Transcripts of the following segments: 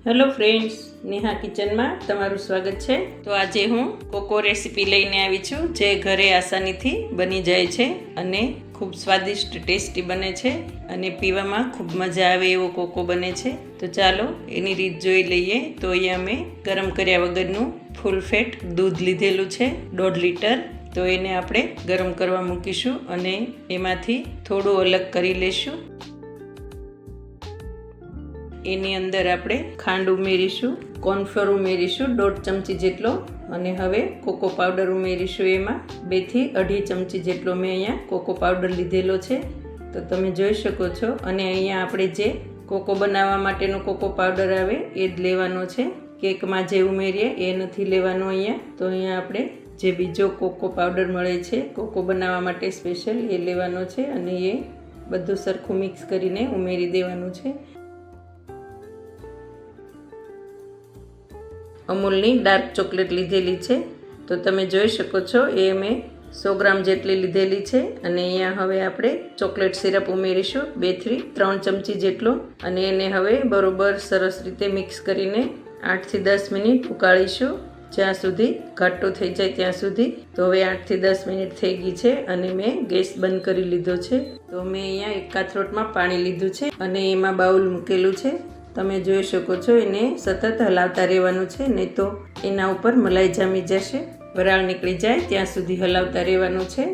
Hello friends, Neha કિચનમાં તમારું સ્વાગત છે। તો આજે હું કોકો રેસીપી લઈને આવી છું જે ઘરે આસાનીથી બની જાય છે અને ખૂબ સ્વાદિષ્ટ ટેસ્ટી બને છે અને પીવામાં ખૂબ મજા આવે એવો કોકો બને છે। તો ચાલો એની રીત જોઈ લઈએ। તો અહીંયા મેં ગરમ કર્યા વગરનું ફૂલ ફેટ દૂધ લીધેલું છે 1.5 લીટર। તો એને આપણે ગરમ કરવા મૂકીશું અને એમાંથી થોડું અલગ કરી લેશું। એની અંદર આપણે ખાંડ ઉમેરીશું, કોર્નફ્લોર ઉમેરીશું 1.5 ચમચી જેટલો અને હવે કોકો પાવડર ઉમેરીશું। એમાં 2 થી 2.5 ચમચી જેટલો મેં અહીંયા કોકો પાવડર લીધેલો છે, તો તમે જોઈ શકો છો। અને અહીંયા આપણે જે કોકો બનાવવા માટેનો કોકો પાવડર આવે એ જ લેવાનો છે, કેકમાં જે ઉમેરીએ એ નથી લેવાનો અહીંયા। તો અહીંયા આપણે જે બીજો કોકો પાવડર મળે છે કોકો બનાવવા માટે સ્પેશિયલ એ લેવાનો છે અને એ બધું સરખું મિક્સ કરીને ઉમેરી દેવાનું છે। અમૂલની ડાર્ક ચોકલેટ લીધેલી છે, તો તમે જોઈ શકો છો એ મેં 100 ગ્રામ જેટલી લીધેલી છે। અને અહીંયા હવે આપણે ચોકલેટ સિરપ ઉમેરીશું 2 થી 3 ચમચી જેટલો અને એને હવે બરોબર સરસ રીતે મિક્સ કરીને 8 થી 10 મિનિટ ઉકાળીશું, જ્યાં સુધી ઘાટું થઈ જાય ત્યાં સુધી। તો હવે 8 થી 10 મિનિટ થઈ ગઈ છે અને મેં ગેસ બંધ કરી લીધો છે। તો મેં અહીંયા એક કાથરોટમાં પાણી લીધું છે અને એમાં બાઉલ મૂકેલું છે, તમે જોઈ શકો છો। એને સતત હલાવતા રહેવાનું છે, નહીં તો એના ઉપર મલાઈ જામી જશે। વરાળ નીકળી જાય ત્યાં સુધી હલાવતા રહેવાનું છે।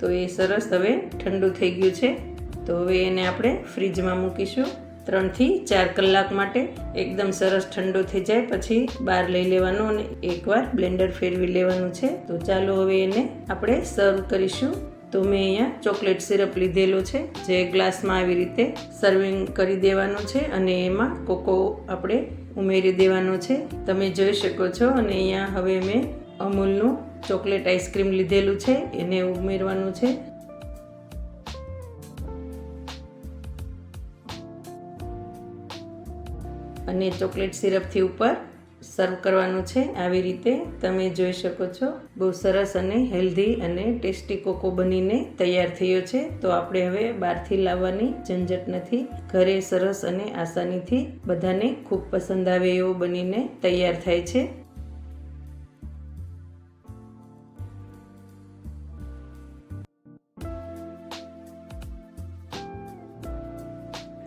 તો એ સરસ હવે ઠંડુ થઈ ગયું છે, તો હવે એને આપણે ફ્રીજમાં મૂકીશું 3 થી 4 કલાક માટે। એકદમ સરસ ઠંડુ થઈ જાય પછી બહાર લઈ લેવાનું અને એકવાર બ્લેન્ડર ફેરવી લેવાનું છે। તો ચાલો હવે એને આપણે સર્વ કરીશું। તો મેં અહીંયા ચોકલેટ સિરપ લીધેલો છે, જે ગ્લાસમાં આવી રીતે સર્વિંગ કરી દેવાનું છે અને એમાં કોકો આપણે ઉમેરી દેવાનો છે, તમે જોઈ શકો છો। અને અહીંયા હવે મેં અમૂલનું ચોકલેટ આઈસ્ક્રીમ લીધેલું છે, એને ઉમેરવાનું છે। અને ચોકલેટ સિરપથી ઉપર સર્વ કરવાનું છે આવી રીતે, તમે જોઈ શકો છો। બહુ સરસ અને હેલ્ધી અને ટેસ્ટી કોકો બનીને તૈયાર થયો છે। તો આપણે હવે બહારથી લાવવાની ઝંઝટ નથી, ઘરે સરસ અને આસાનીથી બધાને ખૂબ પસંદ આવે એવો બનીને તૈયાર થાય છે।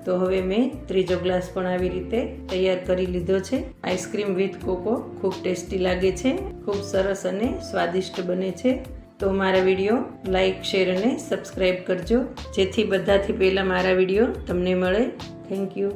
તો હવે મેં ત્રીજો ગ્લાસ પણ આવી રીતે તૈયાર કરી લીધો છે। આઈસ્ક્રીમ વિથ કોકો ખૂબ ટેસ્ટી લાગે છે, ખૂબ સરસ અને સ્વાદિષ્ટ બને છે। તો મારા વિડીયો લાઈક, શેર અને સબસ્ક્રાઈબ કરજો, જેથી બધાથી પહેલાં મારા વિડીયો તમને મળે। Thank you.